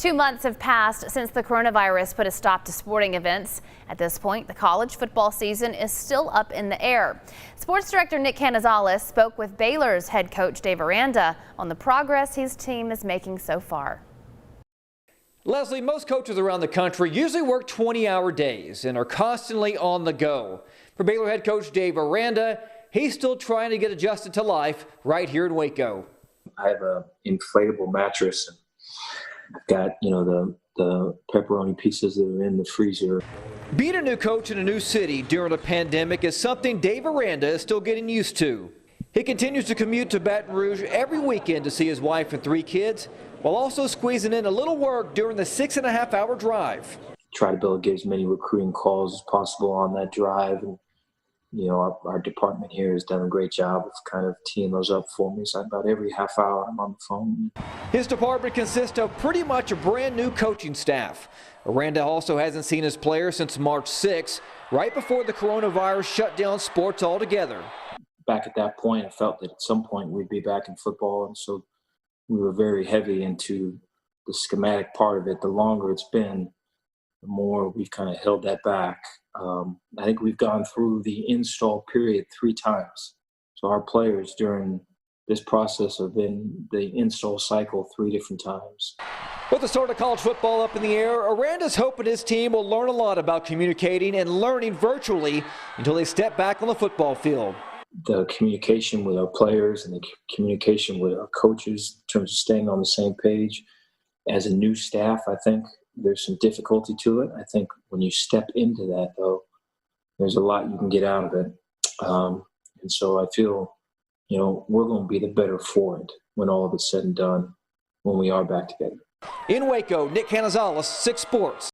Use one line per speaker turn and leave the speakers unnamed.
2 months have passed since the coronavirus put a stop to sporting events. At this point, the college football season is still up in the air. Sports director Nick Canizales spoke with Baylor's head coach Dave Aranda on the progress his team is making so far.
Leslie, most coaches around the country usually work 20-hour days and are constantly on the go. For Baylor head coach Dave Aranda, he's still trying to get adjusted to life right here in Waco.
I have an inflatable mattress, and I've got, the pepperoni pieces that are in the freezer.
Being a new coach in a new city during a pandemic is something Dave Aranda is still getting used to. He continues to commute to Baton Rouge every weekend to see his wife and 3 kids, while also squeezing in a little work during the 6.5-hour drive.
Try to get as many recruiting calls as possible on that drive. And, our department here has done a great job of kind of teeing those up for me. So about every half hour I'm on the phone.
His department consists of pretty much a brand new coaching staff. Aranda also hasn't seen his players since March 6, right before the coronavirus shut down sports altogether.
Back at that point, I felt that at some point we'd be back in football, and so we were very heavy into the schematic part of it. The longer it's been, the more we've kind of held that back. I think we've gone through the install period 3 times. So our players during this process have been the install cycle 3 different times.
With the start of college football up in the air, Aranda's hoping his team will learn a lot about communicating and learning virtually until they step back on the football field.
The communication with our players and the communication with our coaches in terms of staying on the same page. As a new staff, I think there's some difficulty to it. I think when you step into that, though, there's a lot you can get out of it. And so I feel, we're going to be the better for it when all of it's said and done, when we are back together.
In Waco, Nick Canizales, 6 Sports.